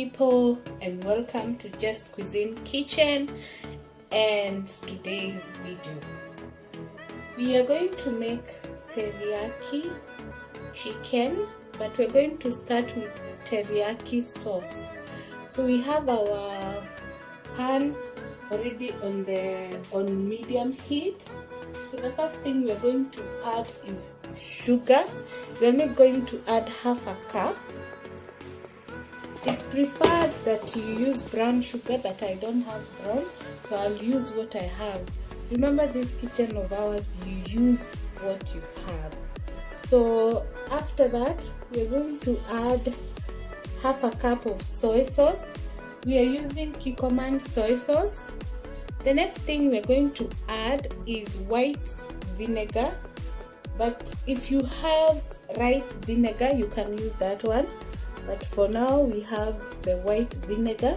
people, and welcome to Jest Cuisine Kitchen. And today's video, we are going to make teriyaki chicken, but we're going to start with teriyaki sauce. So we have our pan already on medium heat. So the first thing we're going to add is sugar. We're only going to add half a cup. It's preferred that you use brown sugar, but I don't have brown, so I'll use what I have. Remember, this kitchen of ours, you use what you have. So after that, we're going to add half a cup of soy sauce. We are using Kikkoman soy sauce. The next thing we're going to add is white vinegar, but if you have rice vinegar, you can use that one. But for now, we have the white vinegar,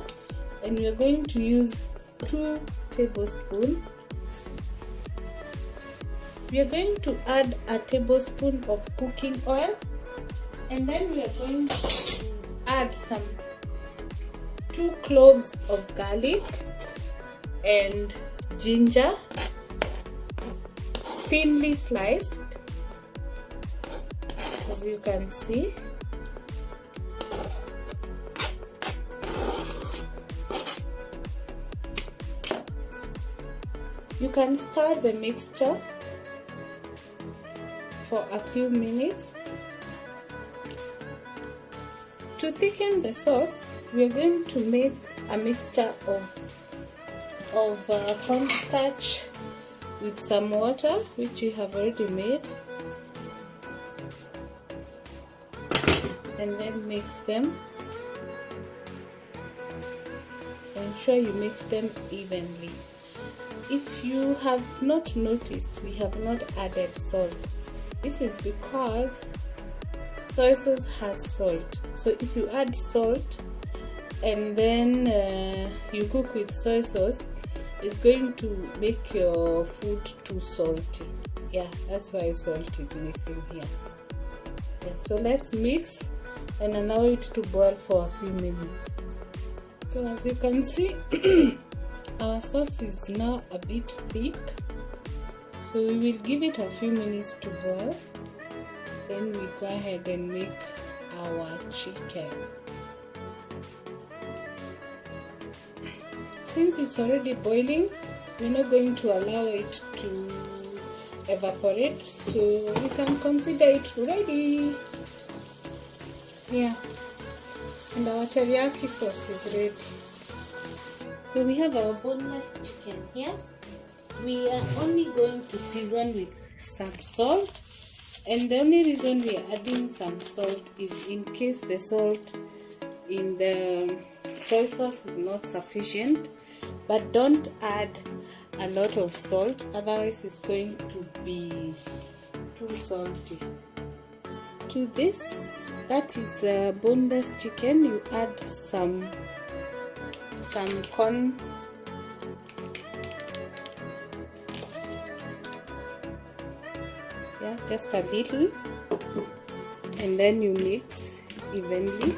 and we are going to use 2 tablespoons. We are going to add a tablespoon of cooking oil, and then we are going to add 2 cloves of garlic and ginger, thinly sliced, as you can see. You can stir the mixture for a few minutes. To thicken the sauce, we are going to make a mixture of cornstarch with some water, which we have already made, and then mix them. Ensure you mix them evenly. If you have not noticed, we have not added salt. This is because soy sauce has salt. So if you add salt and then you cook with soy sauce, it's going to make your food too salty. Yeah, that's why salt is missing here. Yeah, so let's mix and allow it to boil for a few minutes. So as you can see, our sauce is now a bit thick, so we will give it a few minutes to boil. Then we go ahead and make our chicken. Since it's already boiling, we're not going to allow it to evaporate, so we can consider it ready. Yeah, and our teriyaki sauce is ready. So we have our boneless chicken here. We are only going to season with some salt, and the only reason we are adding some salt is in case the salt in the soy sauce is not sufficient. But don't add a lot of salt, otherwise it's going to be too salty. To this, that is boneless chicken, you add some corn, yeah, just a little, and then you mix evenly.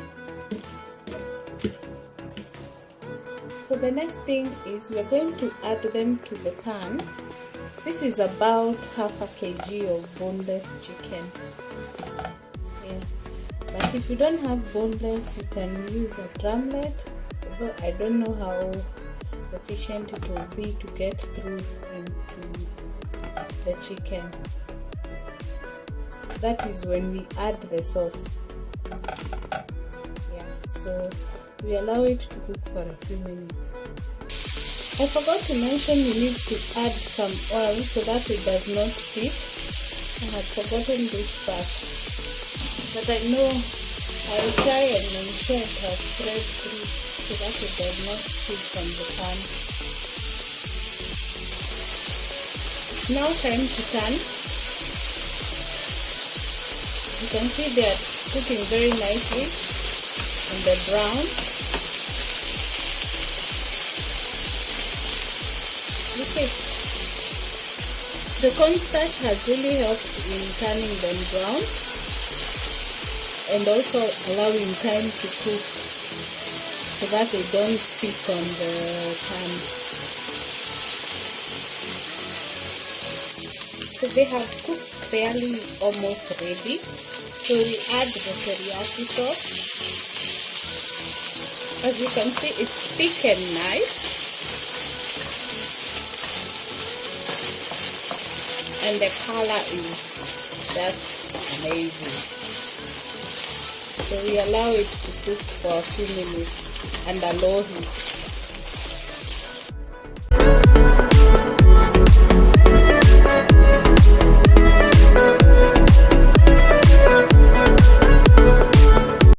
So the next thing is we're going to add them to the pan. This is about half a kg of boneless chicken. Yeah, but if you don't have boneless, you can use a drumlet. Although I don't know how efficient it will be to get through into the chicken. That is when we add the sauce. Yeah, so we allow it to cook for a few minutes. I forgot to mention you need to add some oil so that it does not stick. I had forgotten this part, but I know I will try and ensure it has spread through so that it does not stick from the pan. It's now time to turn. You can see they are cooking very nicely in the brown. You see, the cornstarch has really helped in turning them brown and also allowing time to cook. so that they don't stick on the pan. So they have cooked fairly, almost ready. So we add the teriyaki sauce. As you can see, it's thick and nice. And the color is just amazing. So we allow it to cook for a few minutes and a low heat.